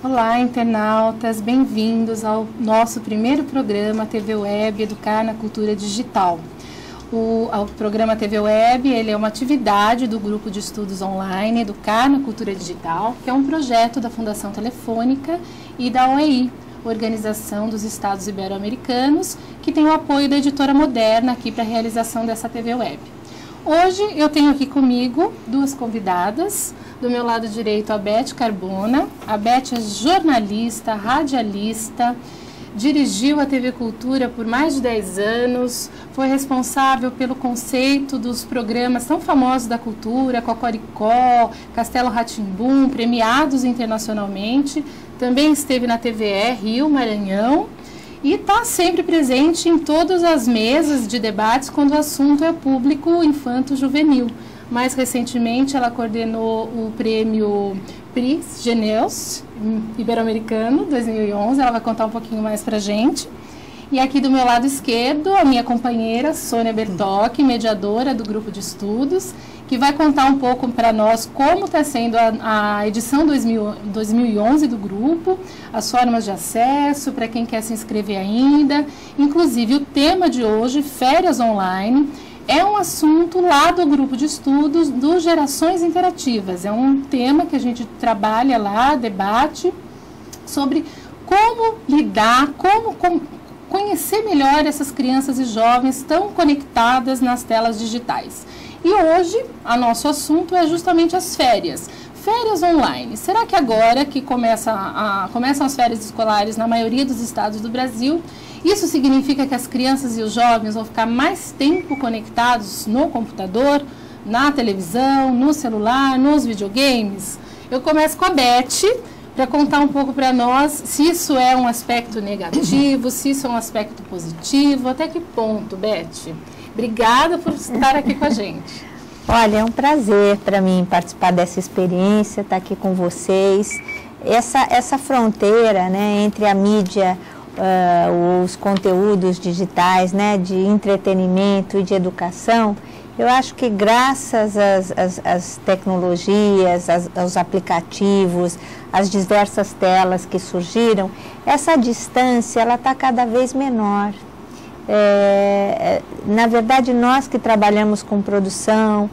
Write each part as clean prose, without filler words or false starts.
Olá, internautas, bem-vindos ao nosso primeiro programa TV Web Educar na Cultura Digital. O programa TV Web ele é uma atividade do Grupo de Estudos Online Educar na Cultura Digital, que é um projeto da Fundação Telefônica e da OEI, Organização dos Estados Ibero-Americanos, que tem o apoio da Editora Moderna aqui para a realização dessa TV Web. Hoje eu tenho aqui comigo duas convidadas. Do meu lado direito, a Beth Carbona. A Beth é jornalista, radialista, dirigiu a TV Cultura por mais de 10 anos, foi responsável pelo conceito dos programas tão famosos da cultura, Cocoricó, Castelo Rá-Tim-Bum, premiados internacionalmente. Também esteve na TVE Rio, Maranhão, e está sempre presente em todas as mesas de debates quando o assunto é público infanto-juvenil. Mais recentemente, ela coordenou o prêmio Prix Geneus Ibero-Americano 2011. Ela vai contar um pouquinho mais para a gente. E aqui do meu lado esquerdo, a minha companheira Sônia Bertocchi, mediadora do grupo de estudos, que vai contar um pouco para nós como está sendo a edição 2011 do grupo, as formas de acesso, para quem quer se inscrever ainda. Inclusive, o tema de hoje, férias online, é um assunto lá do grupo de estudos do Gerações Interativas. É um tema que a gente trabalha lá, debate sobre como lidar, como conhecer melhor essas crianças e jovens tão conectadas nas telas digitais. E hoje, nosso assunto é justamente as férias. Férias online. Será que agora que começam as férias escolares na maioria dos estados do Brasil, isso significa que as crianças e os jovens vão ficar mais tempo conectados no computador, na televisão, no celular, nos videogames? Eu começo com a Beth, para contar um pouco para nós se isso é um aspecto negativo, se isso é um aspecto positivo, até que ponto, Beth? Obrigada por estar aqui com a gente. Olha, é um prazer para mim participar dessa experiência, estar aqui com vocês. Essa fronteira, né, entre a mídia, os conteúdos digitais, né, de entretenimento e de educação, eu acho que graças às tecnologias, aos aplicativos, às diversas telas que surgiram, essa distância ela está cada vez menor. Na verdade, nós que trabalhamos com produção,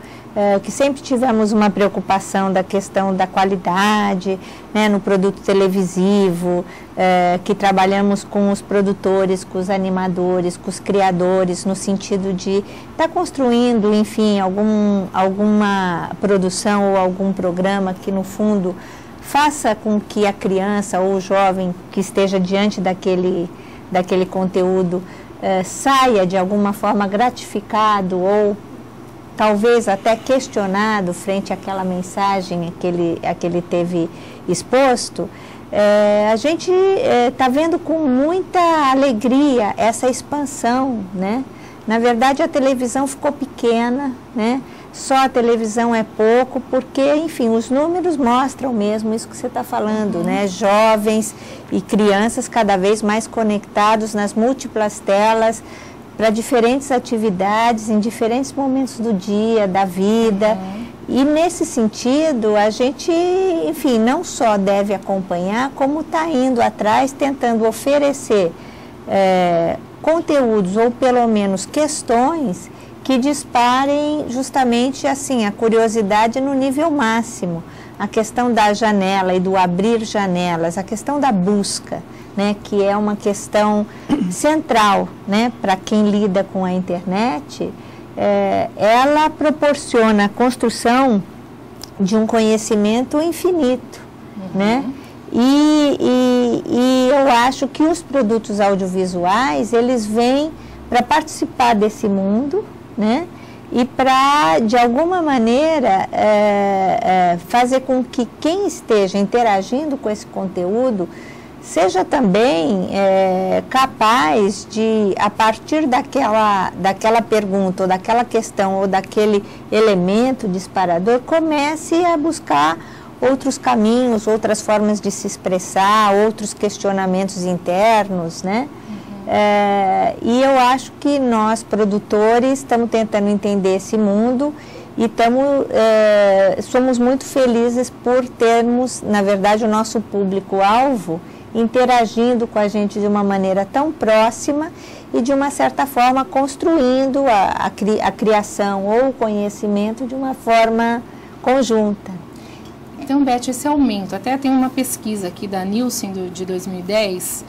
que sempre tivemos uma preocupação da questão da qualidade, né, no produto televisivo, que trabalhamos com os produtores, com os animadores, com os criadores, no sentido de estar construindo, enfim, alguma produção ou algum programa que, no fundo, faça com que a criança ou o jovem que esteja diante daquele conteúdo saia de alguma forma gratificado ou talvez até questionado frente àquela mensagem que ele teve exposto. A gente está vendo com muita alegria essa expansão, né? Na verdade, a televisão ficou pequena, né? Só a televisão é pouco, porque, enfim, os números mostram mesmo isso que você está falando, né? Jovens e crianças cada vez mais conectados nas múltiplas telas para diferentes atividades, em diferentes momentos do dia, da vida. E, nesse sentido, a gente, enfim, não só deve acompanhar, como está indo atrás, tentando oferecer conteúdos ou, pelo menos, questões que disparem justamente assim a curiosidade no nível máximo, a questão da janela e do abrir janelas, a questão da busca, né, que é uma questão central, né, para quem lida com a internet. Ela proporciona a construção de um conhecimento infinito, né? E eu acho que os produtos audiovisuais, eles vêm para participar desse mundo, né? E para, de alguma maneira, fazer com que quem esteja interagindo com esse conteúdo seja também capaz de, a partir daquela pergunta, ou daquela questão, ou daquele elemento disparador, comece a buscar outros caminhos, outras formas de se expressar, outros questionamentos internos, né? E eu acho que nós, produtores, estamos tentando entender esse mundo e somos muito felizes por termos, na verdade, o nosso público-alvo interagindo com a gente de uma maneira tão próxima e, de uma certa forma, construindo a criação ou o conhecimento de uma forma conjunta. Então, Beth, esse aumento, até tem uma pesquisa aqui da Nielsen de 2010,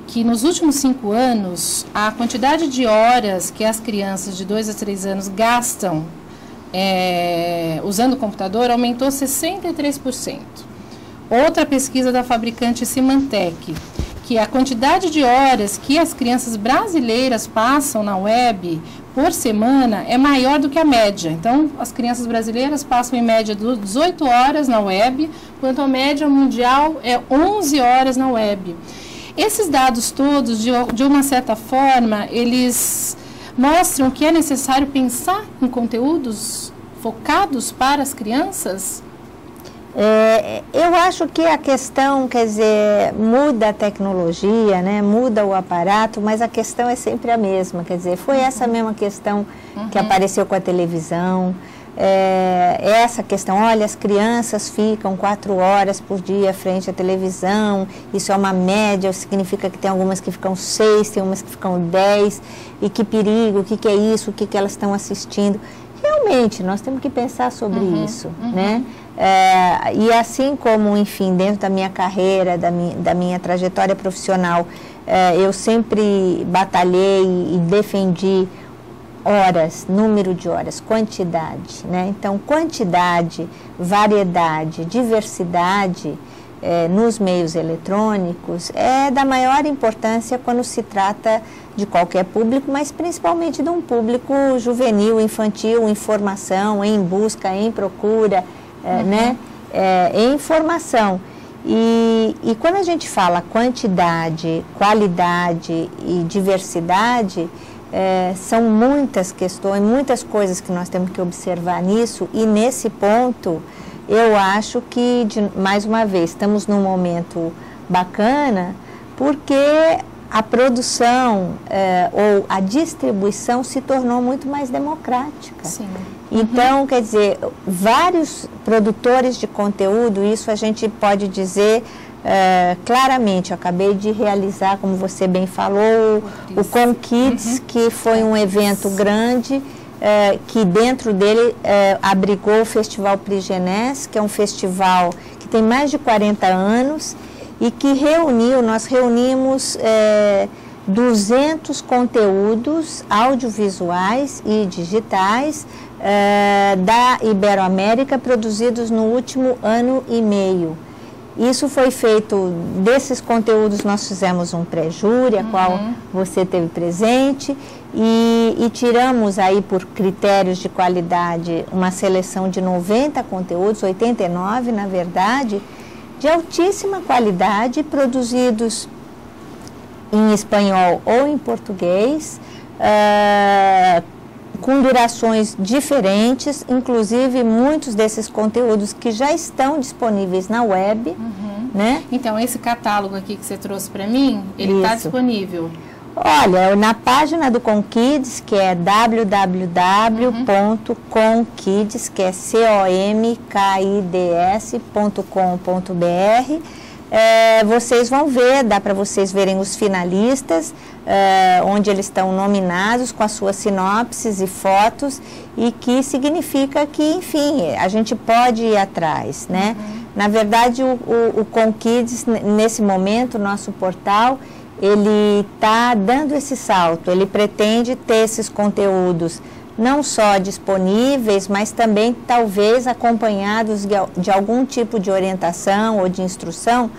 que nos últimos 5 anos, a quantidade de horas que as crianças de 2 a 3 anos gastam usando o computador aumentou 63%. Outra pesquisa da fabricante Symantec, que a quantidade de horas que as crianças brasileiras passam na web por semana é maior do que a média. Então, as crianças brasileiras passam em média 18 horas na web, enquanto a média mundial é 11 horas na web. Esses dados todos, de uma certa forma, eles mostram que é necessário pensar em conteúdos focados para as crianças? Eu acho que a questão, quer dizer, muda a tecnologia, né, muda o aparato, mas a questão é sempre a mesma, quer dizer, foi essa mesma questão que apareceu com a televisão, essa questão, olha, as crianças ficam 4 horas por dia frente à televisão, isso é uma média, significa que tem algumas que ficam 6, tem umas que ficam 10, e que perigo, o que é isso, o que elas estão assistindo. Realmente, nós temos que pensar sobre isso, né? E assim como, enfim, dentro da minha carreira, da minha trajetória profissional, eu sempre batalhei e defendi horas, número de horas, quantidade, né? Então, quantidade, variedade, diversidade nos meios eletrônicos é da maior importância quando se trata de qualquer público, mas principalmente de um público juvenil, infantil, em formação, em busca, em procura, né? Em formação. E quando a gente fala quantidade, qualidade e diversidade, são muitas questões, muitas coisas que nós temos que observar nisso, e nesse ponto eu acho que, mais uma vez, estamos num momento bacana, porque a produção ou a distribuição se tornou muito mais democrática. Sim. Então, quer dizer, vários produtores de conteúdo, isso a gente pode dizer claramente. Eu acabei de realizar, como você bem falou, o Com Kids, que foi um evento grande, que dentro dele abrigou o Festival Prix Jeunesse, que é um festival que tem mais de 40 anos e que nós reunimos 200 conteúdos audiovisuais e digitais da Iberoamérica, produzidos no último ano e meio. Isso foi feito, desses conteúdos nós fizemos um pré-júri, a qual você teve presente, e tiramos aí por critérios de qualidade uma seleção de 90 conteúdos, 89 na verdade, de altíssima qualidade, produzidos em espanhol ou em português, com durações diferentes, inclusive muitos desses conteúdos que já estão disponíveis na web, né? Então, esse catálogo aqui que você trouxe para mim, ele está disponível? Olha, na página do Com Kids, que é www.comkids, que é comkids.com.br, vocês vão ver, dá para vocês verem os finalistas, onde eles estão nominados com as suas sinopses e fotos, e que significa que, enfim, a gente pode ir atrás, né? Na verdade, o Com Kids, nesse momento, nosso portal, ele está dando esse salto, ele pretende ter esses conteúdos não só disponíveis, mas também talvez acompanhados de algum tipo de orientação ou de instrução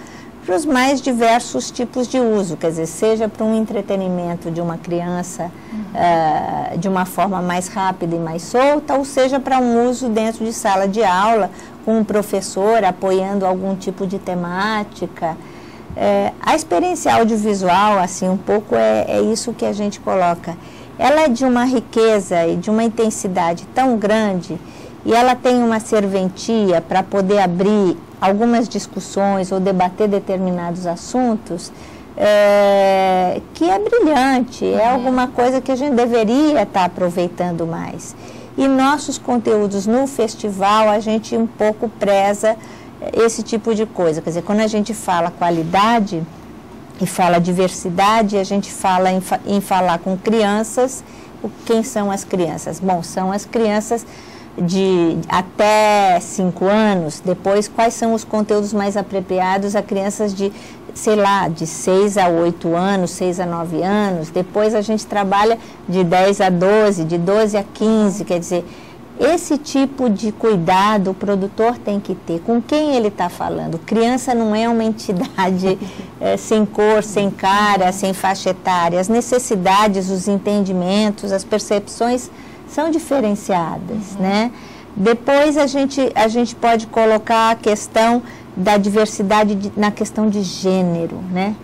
para os mais diversos tipos de uso, quer dizer, seja para um entretenimento de uma criança de uma forma mais rápida e mais solta, ou seja para um uso dentro de sala de aula, com um professor apoiando algum tipo de temática. A experiência audiovisual, assim, um pouco é isso que a gente coloca. Ela é de uma riqueza e de uma intensidade tão grande, e ela tem uma serventia para poder abrir algumas discussões ou debater determinados assuntos, que é brilhante, é alguma coisa que a gente deveria estar aproveitando mais. E nossos conteúdos no festival, a gente um pouco preza esse tipo de coisa. Quer dizer, quando a gente fala qualidade e fala diversidade, a gente fala em falar com crianças. Quem são as crianças? Bom, são as crianças de até 5 anos. Depois, quais são os conteúdos mais apropriados a crianças de, sei lá, de 6 a 8 anos, 6 a 9 anos. Depois a gente trabalha de 10 a 12, de 12 a 15, quer dizer, esse tipo de cuidado o produtor tem que ter. Com quem ele está falando? Criança não é uma entidade sem cor, sem cara, sem faixa etária. As necessidades, os entendimentos, as percepções são diferenciadas, né? Depois a gente pode colocar a questão da diversidade na questão de gênero, né?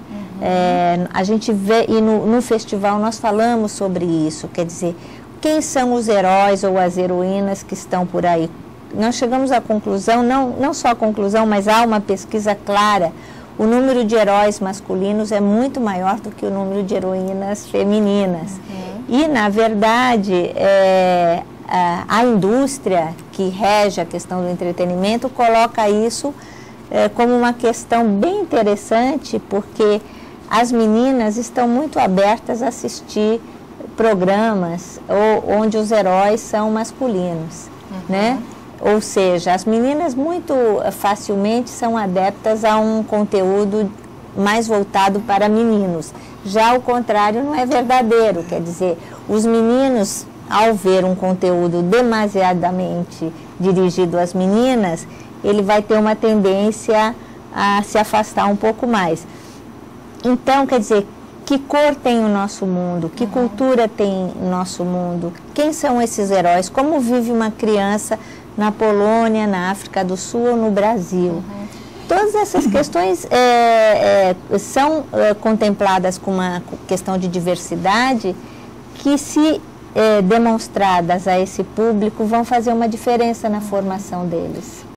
A gente vê, e no festival nós falamos sobre isso, quer dizer, quem são os heróis ou as heroínas que estão por aí? Nós chegamos à conclusão, não só a conclusão, mas há uma pesquisa clara, o número de heróis masculinos é muito maior do que o número de heroínas femininas. E, na verdade, a indústria que rege a questão do entretenimento coloca isso como uma questão bem interessante, porque as meninas estão muito abertas a assistir programas onde os heróis são masculinos, né? Ou seja, as meninas muito facilmente são adeptas a um conteúdo mais voltado para meninos. Já o contrário não é verdadeiro, quer dizer, os meninos, ao ver um conteúdo demasiadamente dirigido às meninas, ele vai ter uma tendência a se afastar um pouco mais. Então, quer dizer, que cor tem o nosso mundo? Que cultura tem o nosso mundo? Quem são esses heróis? Como vive uma criança na Polônia, na África do Sul ou no Brasil? Todas essas questões são contempladas com uma questão de diversidade que, se demonstradas a esse público, vão fazer uma diferença na formação deles.